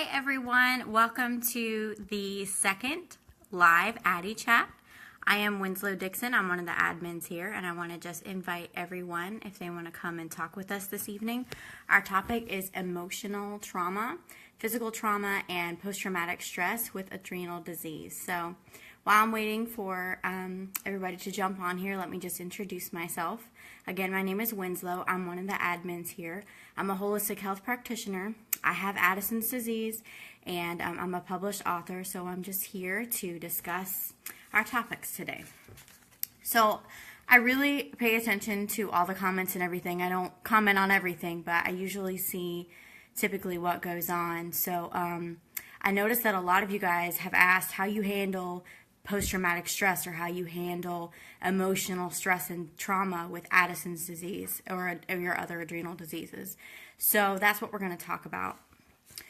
Hi everyone, welcome to the second live Addie chat. I am Winslow Dixon, I'm one of the admins here, and I want to just invite everyone if they want to come and talk with us this evening. Our topic is emotional trauma, physical trauma, and post-traumatic stress with adrenal disease. So while I'm waiting for everybody to jump on here, let me just introduce myself. Again, my name is Winslow. I'm one of the admins here. I'm a holistic health practitioner. I have Addison's disease, and I'm a published author, so I'm just here to discuss our topics today. So I really pay attention to all the comments and everything. I don't comment on everything, but I usually see typically what goes on. So I noticed that a lot of you guys have asked how you handle post-traumatic stress or how you handle emotional stress and trauma with Addison's disease or your other adrenal diseases. So that's what we're going to talk about.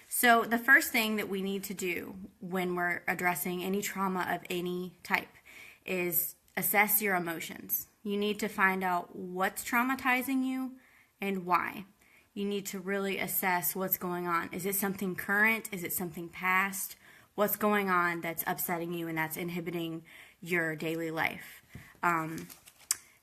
So the first thing that we need to do when we're addressing any trauma of any type is assess your emotions. You need to find out what's traumatizing you and why. You need to really assess what's going on. Is it something current? Is it something past? What's going on that's upsetting you and that's inhibiting your daily life?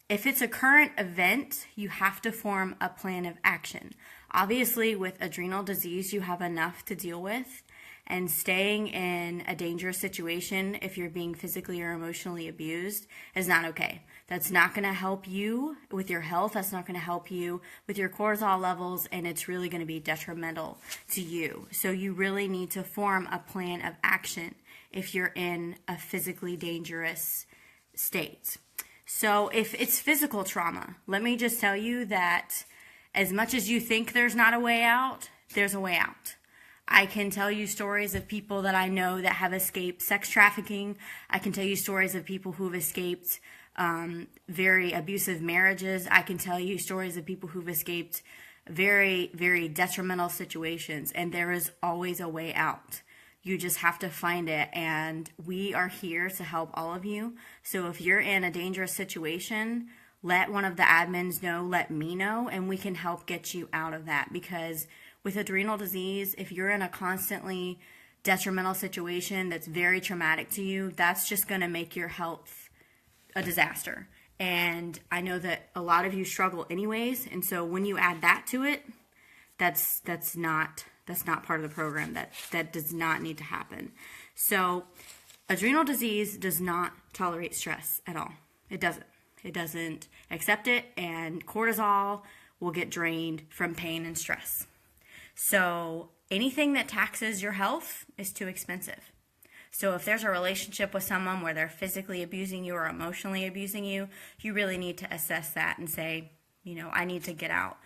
If it's a current event, you have to form a plan of action. Obviously, with adrenal disease, you have enough to deal with, and staying in a dangerous situation if you're being physically or emotionally abused is not okay. That's not going to help you with your health. That's not going to help you with your cortisol levels, and it's really going to be detrimental to you. So you really need to form a plan of action if you're in a physically dangerous state. So if it's physical trauma, let me just tell you that as much as you think there's not a way out, there's a way out. I can tell you stories of people that I know that have escaped sex trafficking. I can tell you stories of people who've escaped very abusive marriages. I can tell you stories of people who've escaped very, very detrimental situations, and there is always a way out. You just have to find it, and we are here to help all of you. So if you're in a dangerous situation, let one of the admins know, let me know, and we can help get you out of that. Because with adrenal disease, if you're in a constantly detrimental situation that's very traumatic to you, that's just going to make your health a disaster. And I know that a lot of you struggle anyways, and so when you add that to it, that's not part of the program. That does not need to happen. So adrenal disease does not tolerate stress at all. It doesn't. It doesn't accept it, and cortisol will get drained from pain and stress. So anything that taxes your health is too expensive. So if there's a relationship with someone where they're physically abusing you or emotionally abusing you, you really need to assess that and say, I need to get out.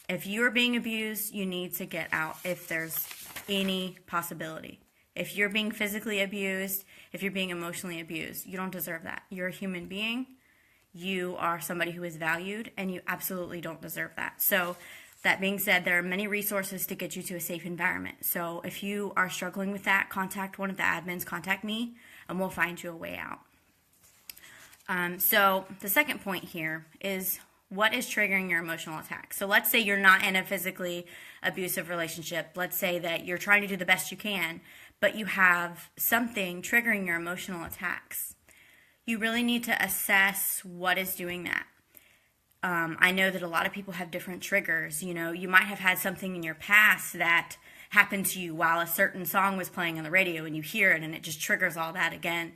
If you're being abused, you need to get out if there's any possibility. If you're being physically abused, if you're being emotionally abused, you don't deserve that. You're a human being. You are somebody who is valued, and you absolutely don't deserve that. So that being said, there are many resources to get you to a safe environment. So if you are struggling with that, contact one of the admins, contact me, and we'll find you a way out. So the second point here is, what is triggering your emotional attack? So let's say you're not in a physically abusive relationship. Let's say that you're trying to do the best you can, but you have something triggering your emotional attacks. You really need to assess what is doing that. I know that a lot of people have different triggers. You might have had something in your past that happened to you while a certain song was playing on the radio, and you hear it and it just triggers all that again.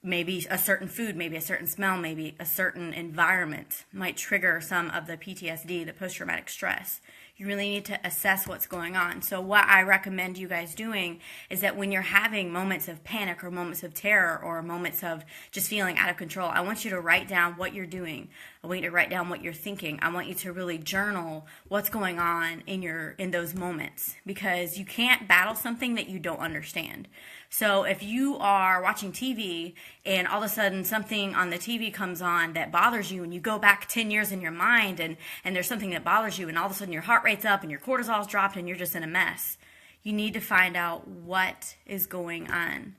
Maybe a certain food, maybe a certain smell, maybe a certain environment might trigger some of the PTSD, the post-traumatic stress. You really need to assess what's going on. So what I recommend you guys doing is that when you're having moments of panic or moments of terror or moments of just feeling out of control, I want you to write down what you're doing. I want you to write down what you're thinking. I want you to really journal what's going on in those moments, because you can't battle something that you don't understand. So if you are watching TV and all of a sudden something on the TV comes on that bothers you, and you go back 10 years in your mind and there's something that bothers you, and all of a sudden your heart rate's up and your cortisol's dropped and you're just in a mess, you need to find out what is going on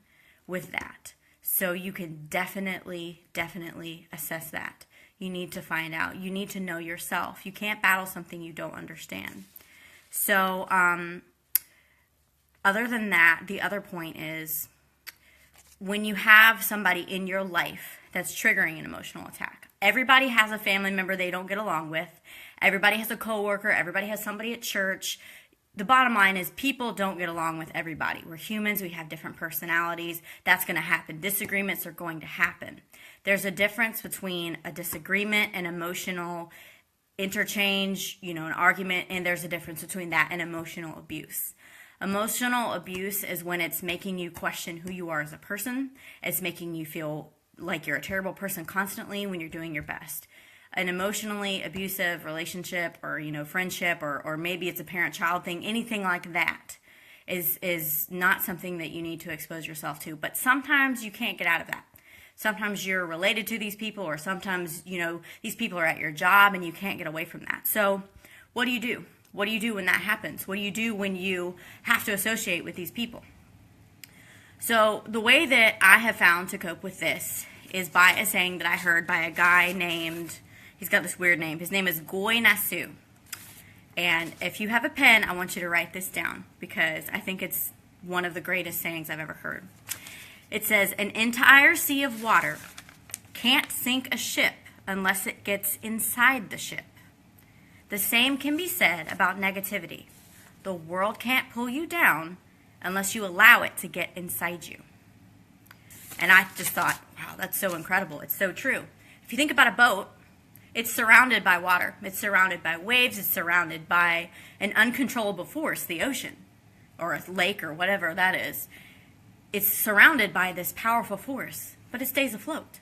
with that. So you can definitely assess that. You need to find out. You need to know yourself. You can't battle something you don't understand. So other than that, the other point is when you have somebody in your life that's triggering an emotional attack. Everybody has a family member they don't get along with. Everybody has a coworker. Everybody has somebody at church. The bottom line is people don't get along with everybody. We're humans. We have different personalities. That's going to happen. Disagreements are going to happen. There's a difference between a disagreement and emotional interchange, an argument, and there's a difference between that and emotional abuse. Emotional abuse is when it's making you question who you are as a person. It's making you feel like you're a terrible person constantly when you're doing your best. An emotionally abusive relationship or, friendship or maybe it's a parent-child thing, anything like that is not something that you need to expose yourself to. But sometimes you can't get out of that. Sometimes you're related to these people or sometimes, these people are at your job and you can't get away from that. So what do you do? What do you do when that happens? What do you do when you have to associate with these people? So the way that I have found to cope with this is by a saying that I heard by a guy named, he's got this weird name. His name is Goy Nasu. And if you have a pen, I want you to write this down because I think it's one of the greatest sayings I've ever heard. It says, an entire sea of water can't sink a ship unless it gets inside the ship. The same can be said about negativity. The world can't pull you down unless you allow it to get inside you. And I just thought, wow, that's so incredible. It's so true. If you think about a boat, it's surrounded by water. It's surrounded by waves. It's surrounded by an uncontrollable force, the ocean, or a lake or whatever that is. It's surrounded by this powerful force, but it stays afloat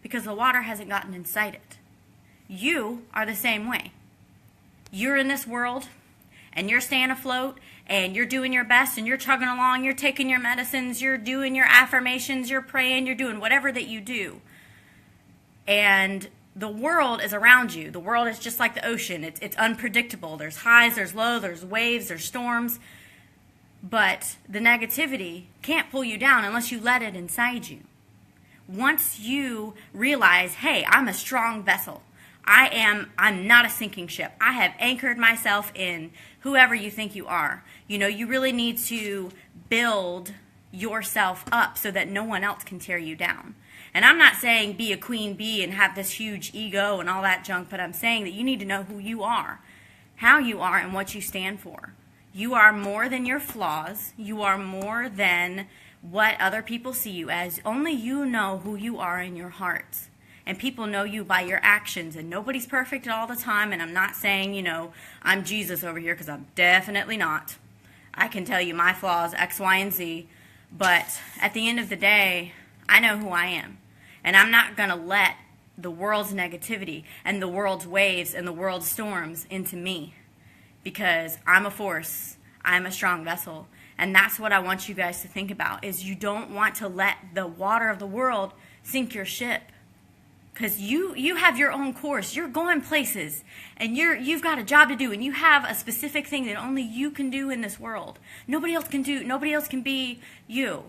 because the water hasn't gotten inside it. You are the same way. You're in this world, and you're staying afloat, and you're doing your best, and you're chugging along, you're taking your medicines, you're doing your affirmations, you're praying, you're doing whatever that you do. And the world is around you. The world is just like the ocean. It's unpredictable. There's highs, there's lows, there's waves, there's storms. But the negativity can't pull you down unless you let it inside you. Once you realize, hey, I'm a strong vessel. I'm not a sinking ship. I have anchored myself in whoever you think you are. You really need to build yourself up so that no one else can tear you down. And I'm not saying be a queen bee and have this huge ego and all that junk, but I'm saying that you need to know who you are, how you are, and what you stand for. You are more than your flaws. You are more than what other people see you as. Only you know who you are in your heart. And people know you by your actions, and nobody's perfect all the time, and I'm not saying, I'm Jesus over here, because I'm definitely not. I can tell you my flaws, X, Y, and Z, but at the end of the day, I know who I am, and I'm not going to let the world's negativity and the world's waves and the world's storms into me, because I'm a force, I'm a strong vessel, and that's what I want you guys to think about, is you don't want to let the water of the world sink your ship. Because you have your own course. You're going places, and you've got a job to do, and you have a specific thing that only you can do in this world. Nobody else can do. Nobody else can be you.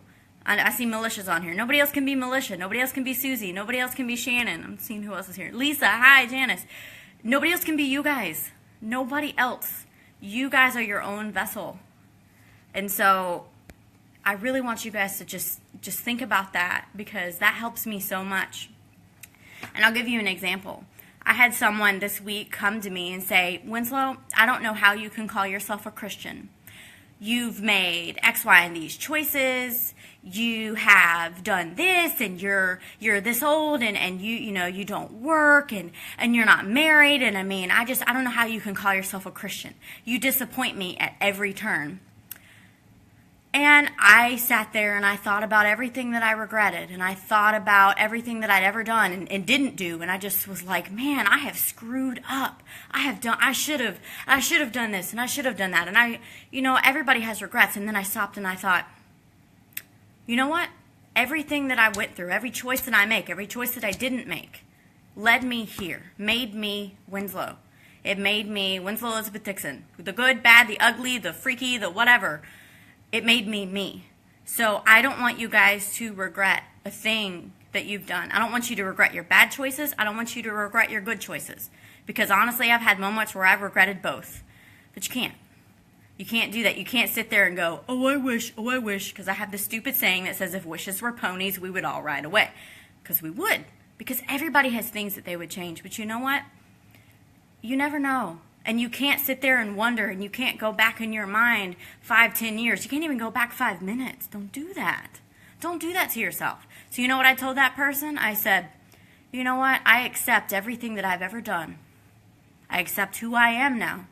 I see Melicia's on here. Nobody else can be Militia. Nobody else can be Susie. Nobody else can be Shannon. I'm seeing who else is here. Lisa. Hi, Janice. Nobody else can be you guys. Nobody else. You guys are your own vessel. And so I really want you guys to just think about that, because that helps me so much. And I'll give you an example. I had someone this week come to me and say, Winslow, I don't know how you can call yourself a Christian. You've made X, Y, and these choices. You have done this, and you're this old, and you don't work, and you're not married. And I don't know how you can call yourself a Christian. You disappoint me at every turn. And I sat there and I thought about everything that I regretted, and I thought about everything that I'd ever done and didn't do, and I just was like, man, I have screwed up. I should have done this, and I should have done that. And everybody has regrets. And then I stopped and I thought, you know what? Everything that I went through, every choice that I make, every choice that I didn't make, led me here, made me Winslow. It made me Winslow Elizabeth Dixon. The good, bad, the ugly, the freaky, the whatever. It made me me. So I don't want you guys to regret a thing that you've done. I don't want you to regret your bad choices. I don't want you to regret your good choices. Because honestly, I've had moments where I've regretted both. But you can't. You can't do that. You can't sit there and go, oh, I wish, because I have this stupid saying that says if wishes were ponies, we would all ride away. Because we would. Because everybody has things that they would change. But you know what? You never know. And you can't sit there and wonder, and you can't go back in your mind 5-10 years. You can't even go back 5 minutes. Don't do that. Don't do that to yourself. So you know what I told that person? I said, you know what? I accept everything that I've ever done. I accept who I am now.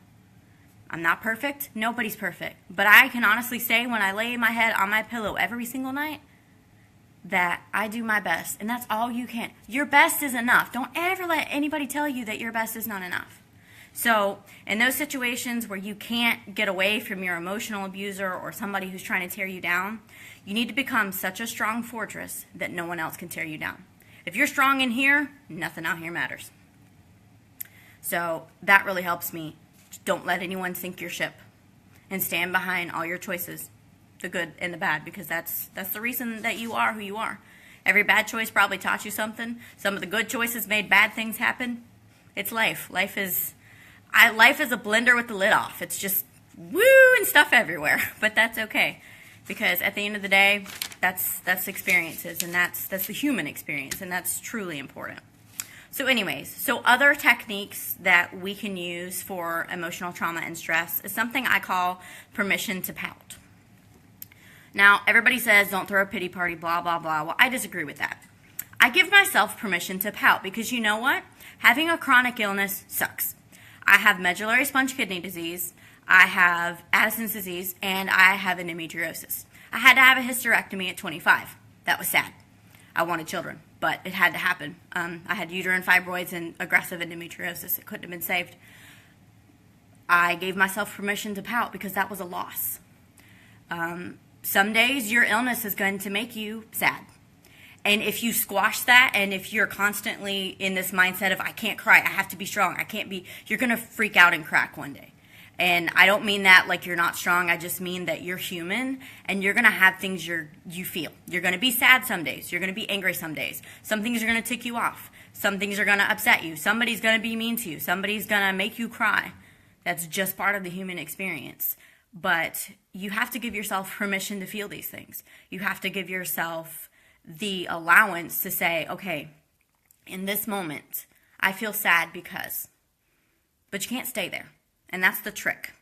I'm not perfect. Nobody's perfect. But I can honestly say when I lay my head on my pillow every single night that I do my best. And that's all you can. Your best is enough. Don't ever let anybody tell you that your best is not enough. So in those situations where you can't get away from your emotional abuser or somebody who's trying to tear you down, you need to become such a strong fortress that no one else can tear you down. If you're strong in here, nothing out here matters. So that really helps me. Don't let anyone sink your ship, and stand behind all your choices, the good and the bad, because that's the reason that you are who you are. Every bad choice probably taught you something. Some of the good choices made bad things happen. It's life. Life is a blender with the lid off. It's just woo and stuff everywhere, but that's okay, because at the end of the day, that's experiences, and that's the human experience, and that's truly important. So anyways, other techniques that we can use for emotional trauma and stress is something I call permission to pout. Now, everybody says don't throw a pity party, blah, blah, blah. Well, I disagree with that. I give myself permission to pout because you know what? Having a chronic illness sucks. I have medullary sponge kidney disease, I have Addison's disease, and I have endometriosis. I had to have a hysterectomy at 25. That was sad. I wanted children, but it had to happen. I had uterine fibroids and aggressive endometriosis. It couldn't have been saved. I gave myself permission to pout because that was a loss. Some days your illness is going to make you sad. And if you squash that, and if you're constantly in this mindset of I can't cry, I have to be strong, you're going to freak out and crack one day. And I don't mean that like you're not strong. I just mean that you're human, and you're going to have things you feel. You're going to be sad some days. You're going to be angry some days. Some things are going to tick you off. Some things are going to upset you. Somebody's going to be mean to you. Somebody's going to make you cry. That's just part of the human experience. But you have to give yourself permission to feel these things. You have to give yourself the allowance to say, okay, in this moment, I feel sad because. But you can't stay there. And that's the trick,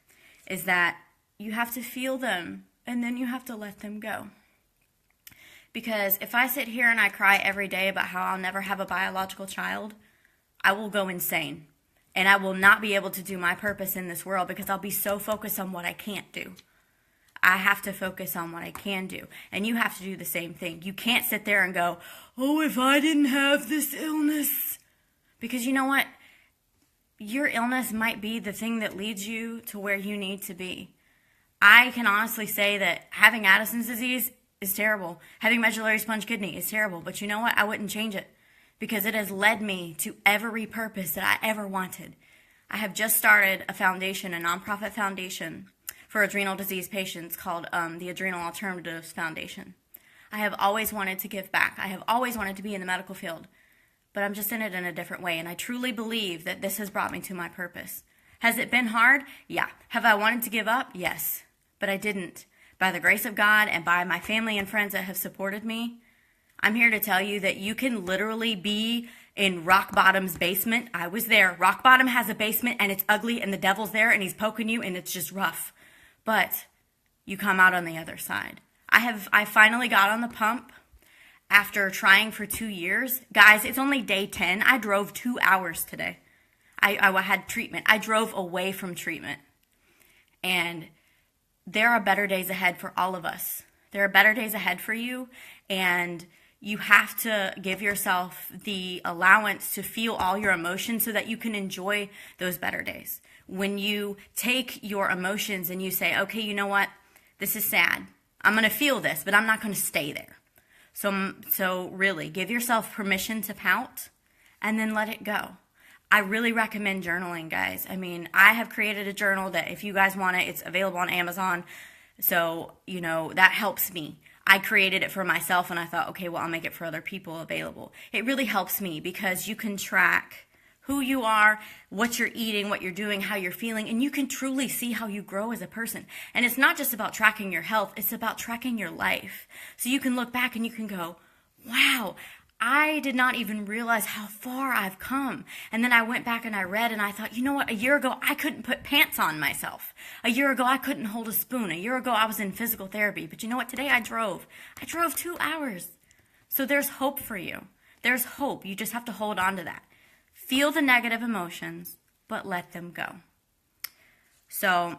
is that you have to feel them, and then you have to let them go. Because if I sit here and I cry every day about how I'll never have a biological child, I will go insane. And I will not be able to do my purpose in this world because I'll be so focused on what I can't do. I have to focus on what I can do. And you have to do the same thing. You can't sit there and go, oh, if I didn't have this illness. Because you know what? Your illness might be the thing that leads you to where you need to be. I can honestly say that having Addison's disease is terrible. Having medullary sponge kidney is terrible. But you know what? I wouldn't change it because it has led me to every purpose that I ever wanted. I have just started a foundation, a nonprofit foundation for adrenal disease patients called the Adrenal Alternatives Foundation. I have always wanted to give back. I have always wanted to be in the medical field. But I'm just in it in a different way, and I truly believe that this has brought me to my purpose. Has it been hard? Yeah. Have I wanted to give up? Yes. But I didn't. By the grace of God and by my family and friends that have supported me, I'm here to tell you that you can literally be in rock bottom's basement. I was there. Rock bottom has a basement, and it's ugly, and the devil's there, and he's poking you, and it's just rough. But you come out on the other side. I finally got on the pump. After trying for 2 years, guys, it's only day 10. I drove 2 hours today. I had treatment. I drove away from treatment. And there are better days ahead for all of us. There are better days ahead for you. And you have to give yourself the allowance to feel all your emotions so that you can enjoy those better days. When you take your emotions and you say, okay, you know what? This is sad. I'm going to feel this, but I'm not going to stay there. So really, give yourself permission to pout and then let it go. I really recommend journaling, guys. I mean, I have created a journal that if you guys want it, it's available on Amazon. So, you know, that helps me. I created it for myself and I thought, okay, well, I'll make it for other people available. It really helps me because you can track who you are, what you're eating, what you're doing, how you're feeling, and you can truly see how you grow as a person. And it's not just about tracking your health, it's about tracking your life. So you can look back and you can go, wow, I did not even realize how far I've come. And then I went back and I read and I thought, you know what? A year ago, I couldn't put pants on myself. A year ago, I couldn't hold a spoon. A year ago, I was in physical therapy. But you know what? Today I drove. I drove 2 hours. So there's hope for you. There's hope. You just have to hold on to that. Feel the negative emotions, but let them go. So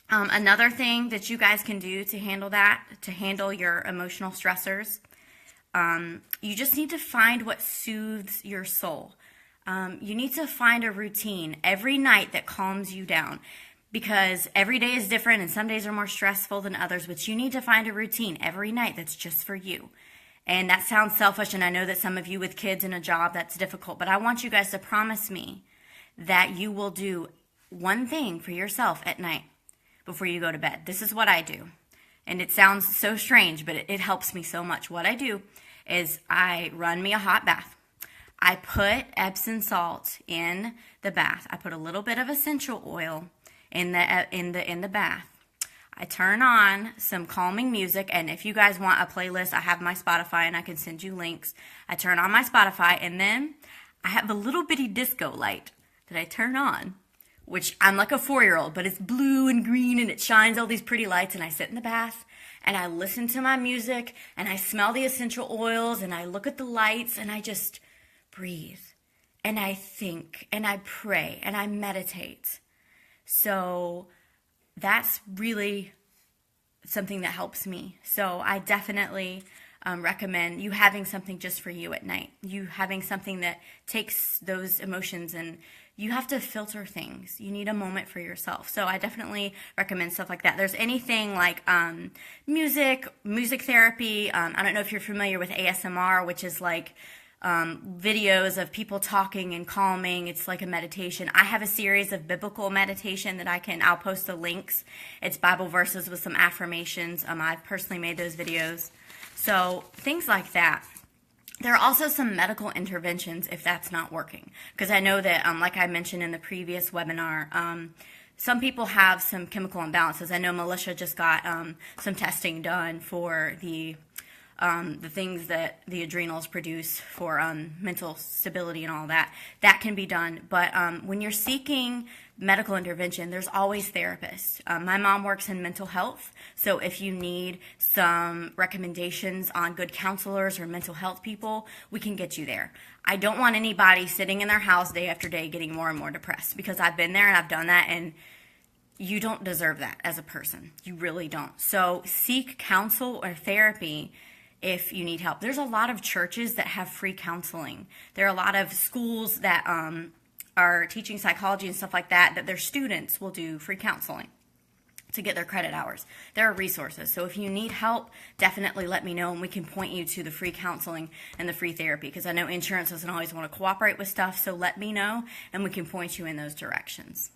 another thing that you guys can do to handle that, to handle your emotional stressors, you just need to find what soothes your soul. You need to find a routine every night that calms you down, because every day is different and some days are more stressful than others, but you need to find a routine every night that's just for you. And that sounds selfish, and I know that some of you with kids and a job, that's difficult, but I want you guys to promise me that you will do one thing for yourself at night before you go to bed. This is what I do. And it sounds so strange, but it helps me so much. What I do is I run me a hot bath. I put Epsom salt in the bath. I put a little bit of essential oil in the bath. I turn on some calming music, and if you guys want a playlist, I have my Spotify, and I can send you links. I turn on my Spotify, and then I have a little bitty disco light that I turn on, which I'm like a 4-year-old, but it's blue and green, and it shines all these pretty lights, and I sit in the bath, and I listen to my music, and I smell the essential oils, and I look at the lights, and I just breathe, and I think, and I pray, and I meditate. So that's really something that helps me. So I definitely recommend you having something just for you at night. You having something that takes those emotions, and you have to filter things. You need a moment for yourself. So I definitely recommend stuff like that. There's anything like music therapy. I don't know if you're familiar with ASMR, which is like videos of people talking and calming. It's like a meditation. I have a series of biblical meditation that I'll post the links. It's Bible verses with some affirmations. I've personally made those videos. So things like that. There are also some medical interventions if that's not working. Because I know that, like I mentioned in the previous webinar, some people have some chemical imbalances. I know Militia just got some testing done for the things that the adrenals produce for mental stability and all that. That can be done. But when you're seeking medical intervention, there's always therapists. My mom works in mental health, so if you need some recommendations on good counselors or mental health people, we can get you there. I don't want anybody sitting in their house day after day getting more and more depressed, because I've been there and I've done that, and you don't deserve that as a person. You really don't. So seek counsel or therapy if you need help. There's a lot of churches that have free counseling. There are a lot of schools that are teaching psychology and stuff like that their students will do free counseling to get their credit hours. There are resources. So if you need help, definitely let me know, and we can point you to the free counseling and the free therapy, because I know insurance doesn't always want to cooperate with stuff. So let me know, and we can point you in those directions.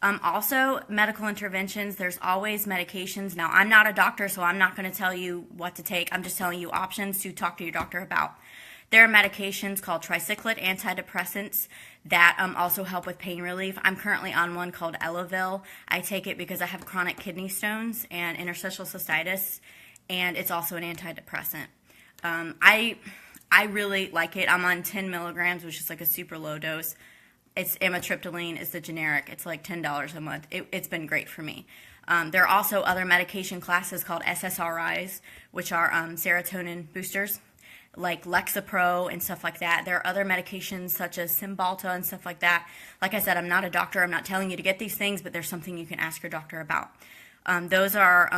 Also, medical interventions, there's always medications. Now, I'm not a doctor, so I'm not going to tell you what to take. I'm just telling you options to talk to your doctor about. There are medications called tricyclic antidepressants that also help with pain relief. I'm currently on one called Elavil. I take it because I have chronic kidney stones and interstitial cystitis, and it's also an antidepressant. I really like it. I'm on 10 milligrams, which is like a super low dose. It's amitriptyline is the generic. It's like $10 a month. It's been great for me. There are also other medication classes called SSRIs, which are serotonin boosters, like Lexapro and stuff like that. There are other medications such as Cymbalta and stuff like that. Like I said, I'm not a doctor. I'm not telling you to get these things, but there's something you can ask your doctor about. Those are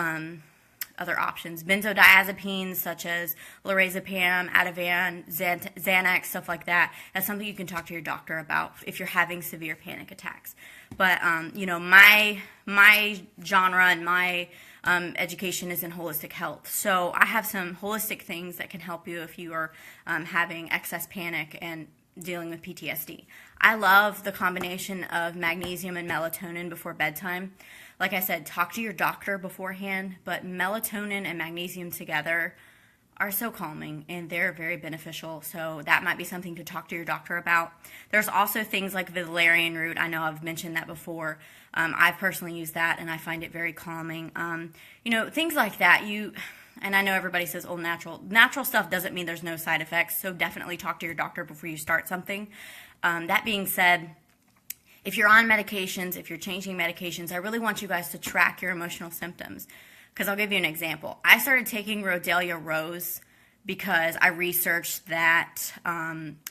other options. Benzodiazepines such as lorazepam, Ativan, Xanax, stuff like that. That's something you can talk to your doctor about if you're having severe panic attacks. But my genre and my education is in holistic health. So I have some holistic things that can help you if you are having excess panic and dealing with PTSD. I love the combination of magnesium and melatonin before bedtime. Like I said, talk to your doctor beforehand, but melatonin and magnesium together are so calming and they're very beneficial. So that might be something to talk to your doctor about. There's also things like valerian root. I know I've mentioned that before. I've personally used that and I find it very calming. Things like that. And I know everybody says, oh, natural stuff doesn't mean there's no side effects. So definitely talk to your doctor before you start something. That being said, if you're on medications, if you're changing medications, I really want you guys to track your emotional symptoms. Because I'll give you an example. I started taking Rodelia Rose because I researched that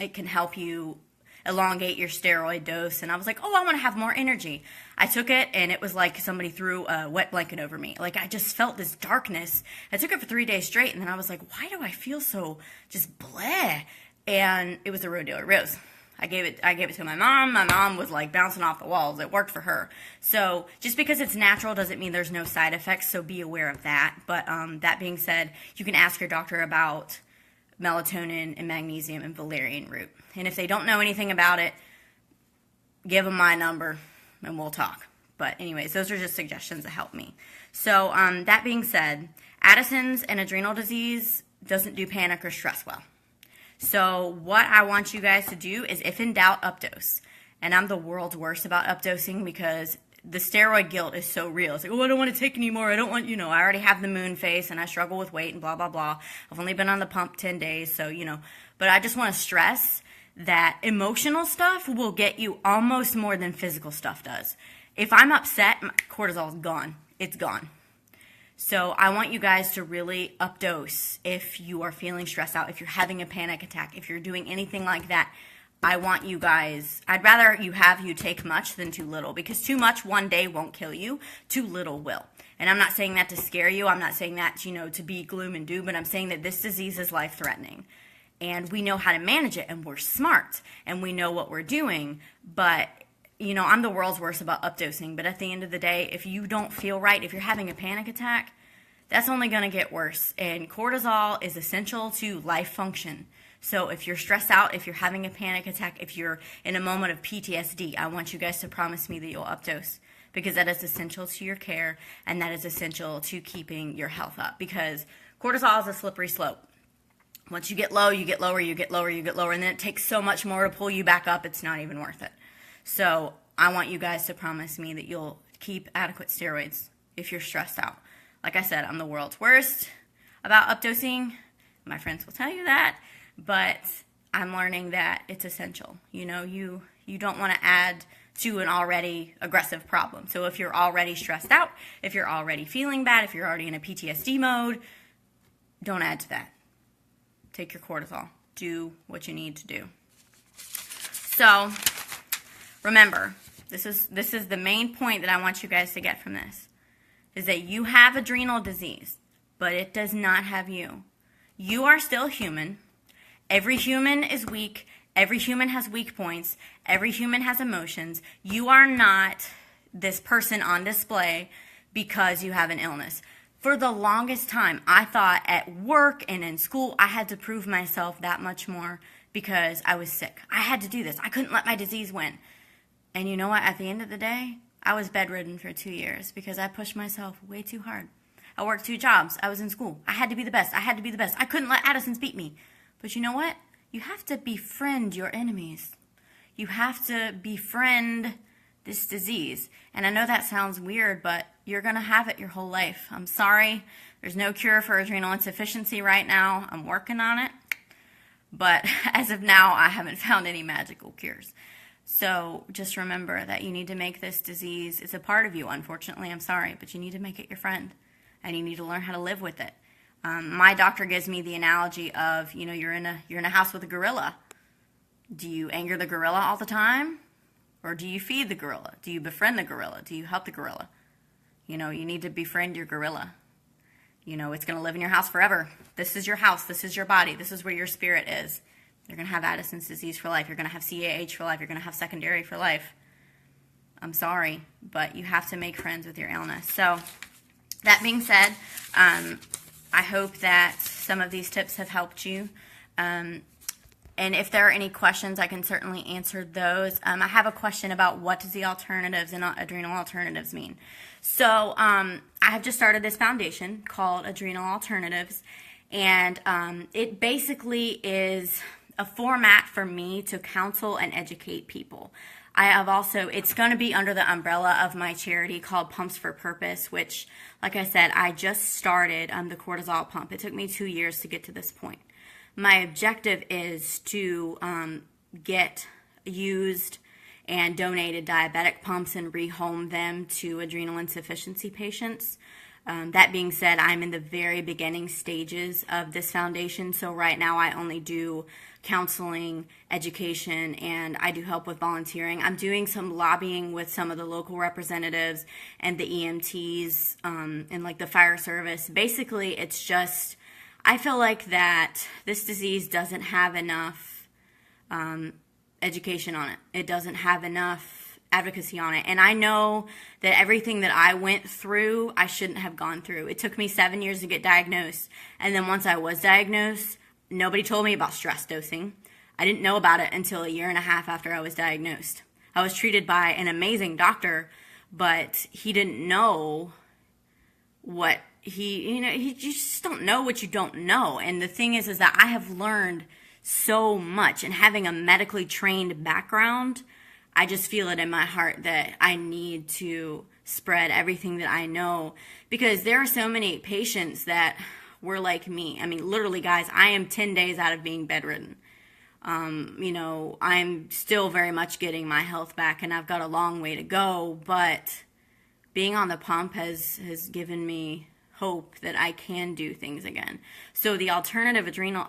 it can help you elongate your steroid dose. And I was like, oh, I want to have more energy. I took it, and it was like somebody threw a wet blanket over me. Like, I just felt this darkness. I took it for 3 days straight, and then I was like, why do I feel so just bleh? And it was a Rodelia Rose. I gave it to my mom. My mom was like bouncing off the walls. It worked for her. So just because it's natural doesn't mean there's no side effects, so be aware of that. But that being said, you can ask your doctor about melatonin and magnesium and valerian root. And if they don't know anything about it, give them my number and we'll talk. But anyways, those are just suggestions that help me. So that being said, Addison's and adrenal disease doesn't do panic or stress well. So what I want you guys to do is, if in doubt, updose. And I'm the world's worst about updosing because the steroid guilt is so real. It's like, oh, I don't want to take any more. I don't want, I already have the moon face and I struggle with weight and blah, blah, blah. I've only been on the pump 10 days, so, But I just want to stress that emotional stuff will get you almost more than physical stuff does. If I'm upset, my cortisol is gone. It's gone. So I want you guys to really updose if you are feeling stressed out, if you're having a panic attack, if you're doing anything like that. I want you guys, I'd rather you take much than too little, because too much one day won't kill you, too little will. And I'm not saying that to scare you. I'm not saying that, to be gloom and doom, but I'm saying that this disease is life-threatening. And we know how to manage it, and we're smart, and we know what we're doing, but I'm the world's worst about updosing, but at the end of the day, if you don't feel right, if you're having a panic attack, that's only going to get worse. And cortisol is essential to life function. So if you're stressed out, if you're having a panic attack, if you're in a moment of PTSD, I want you guys to promise me that you'll updose, because that is essential to your care, and that is essential to keeping your health up, because cortisol is a slippery slope. Once you get low, you get lower, you get lower, you get lower, and then it takes so much more to pull you back up, it's not even worth it. So I want you guys to promise me that you'll keep adequate steroids if you're stressed out. Like I said, I'm the world's worst about updosing. My friends will tell you that, but I'm learning that it's essential. You don't want to add to an already aggressive problem. So if you're already stressed out, if you're already feeling bad, if you're already in a PTSD mode, don't add to that. Take your cortisol. Do what you need to do. So remember, this is the main point that I want you guys to get from this, is that you have adrenal disease, but it does not have you. You are still human. Every human is weak. Every human has weak points. Every human has emotions. You are not this person on display because you have an illness. For the longest time, I thought at work and in school, I had to prove myself that much more because I was sick. I had to do this. I couldn't let my disease win. And you know what? At the end of the day, I was bedridden for 2 years because I pushed myself way too hard. I worked 2 jobs. I was in school. I had to be the best. I had to be the best. I couldn't let Addison's beat me. But you know what? You have to befriend your enemies. You have to befriend this disease. And I know that sounds weird, but you're going to have it your whole life. I'm sorry. There's no cure for adrenal insufficiency right now. I'm working on it. But as of now, I haven't found any magical cures. So just remember that you need to make this disease, it's a part of you, unfortunately, I'm sorry, but you need to make it your friend, and you need to learn how to live with it. My doctor gives me the analogy of, you're in a house with a gorilla. Do you anger the gorilla all the time? Or do you feed the gorilla? Do you befriend the gorilla? Do you help the gorilla? You need to befriend your gorilla. It's going to live in your house forever. This is your house. This is your body. This is where your spirit is. You're going to have Addison's disease for life. You're going to have CAH for life. You're going to have secondary for life. I'm sorry, but you have to make friends with your illness. So that being said, I hope that some of these tips have helped you. And if there are any questions, I can certainly answer those. I have a question about what does the alternatives and adrenal alternatives mean. So I have just started this foundation called Adrenal Alternatives. And it basically is a format for me to counsel and educate people. It's going to be under the umbrella of my charity called Pumps for Purpose, which, like I said, I just started the cortisol pump. It took me 2 years to get to this point. My objective is to get used and donated diabetic pumps and rehome them to adrenal insufficiency patients. That being said, I'm in the very beginning stages of this foundation, so right now I only do counseling, education, and I do help with volunteering. I'm doing some lobbying with some of the local representatives and the EMTs and like the fire service. Basically, it's just, I feel like that this disease doesn't have enough education on it. It doesn't have enough advocacy on it. And I know that everything that I went through, I shouldn't have gone through. It took me 7 years to get diagnosed. And then once I was diagnosed, nobody told me about stress dosing. I didn't know about it until 1.5 years after I was diagnosed. I was treated by an amazing doctor, but he didn't know what you just don't know what you don't know. And the thing is that I have learned so much, and having a medically trained background, I just feel it in my heart that I need to spread everything that I know, because there are so many patients that were like me. I mean, literally, guys, I am 10 days out of being bedridden. I'm still very much getting my health back, and I've got a long way to go, but being on the pump has given me hope that I can do things again. So the Adrenal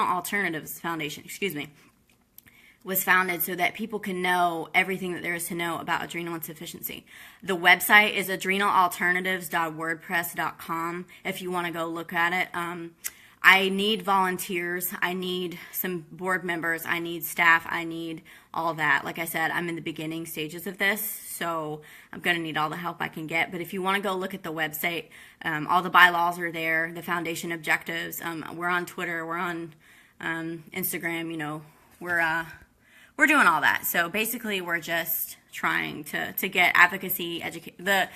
Alternatives Foundation, was founded so that people can know everything that there is to know about adrenal insufficiency. The website is adrenalalternatives.wordpress.com if you want to go look at it. I need volunteers. I need some board members. I need staff. I need all that. Like I said, I'm in the beginning stages of this, so I'm going to need all the help I can get. But if you want to go look at the website, all the bylaws are there, the foundation objectives. We're on Twitter. We're on Instagram. We're doing all that. So basically, we're just trying to get advocacy, the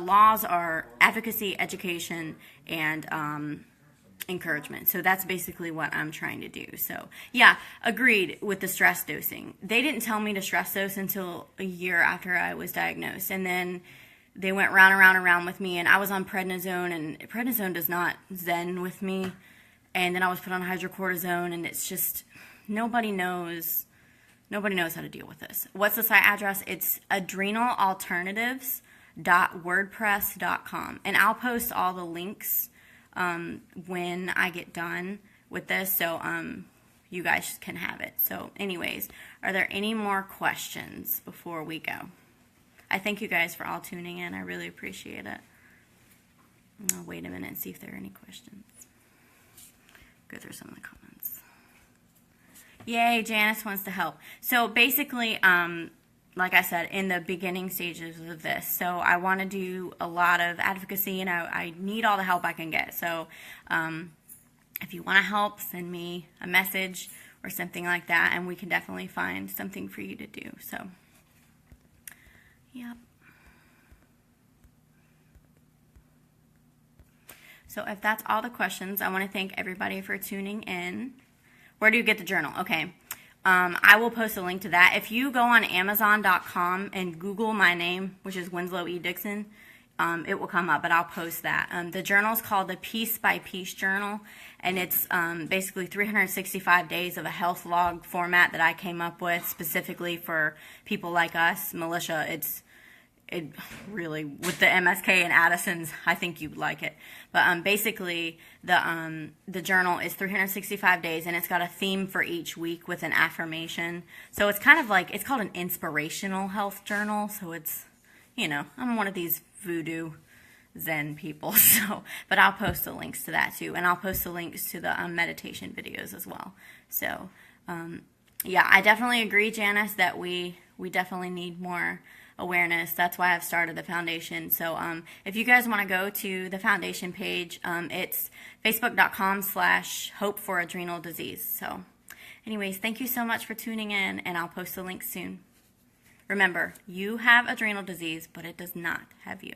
laws are advocacy, education, and encouragement. So that's basically what I'm trying to do. So yeah, agreed with the stress dosing. They didn't tell me to stress dose until 1 year after I was diagnosed, and then they went round and round and round with me, and I was on prednisone, and prednisone does not zen with me. And then I was put on hydrocortisone, and it's just nobody knows how to deal with this. What's the site address? It's adrenalalternatives.wordpress.com, and I'll post all the links when I get done with this, so you guys can have it. So anyways, are there any more questions before we go? I thank you guys for all tuning in. I really appreciate it. I'll wait a minute and see if there are any questions. Go through some of the comments. Yay, Janice wants to help. So basically, like I said, in the beginning stages of this, so I want to do a lot of advocacy, and I need all the help I can get. So if you want to help, send me a message or something like that, and we can definitely find something for you to do. So, yep. So if that's all the questions, I want to thank everybody for tuning in. Where do you get the journal? Okay. I will post a link to that. If you go on Amazon.com and Google my name, which is Winslow E. Dixon, it will come up, but I'll post that. The journal is called the Piece by Piece Journal, and it's basically 365 days of a health log format that I came up with specifically for people like us, militia. It really, with the MSK and Addisons, I think you'd like it. But basically, the journal is 365 days, and it's got a theme for each week with an affirmation. So it's kind of like, it's called an inspirational health journal. So it's, I'm one of these voodoo Zen people. So, but I'll post the links to that too, and I'll post the links to the meditation videos as well. So, yeah, I definitely agree, Janice, that we definitely need more awareness. That's why I've started the foundation. So if you guys want to go to the foundation page, it's facebook.com/hope for adrenal disease. So anyways, thank you so much for tuning in, and I'll post the link soon. Remember, you have adrenal disease, but it does not have you.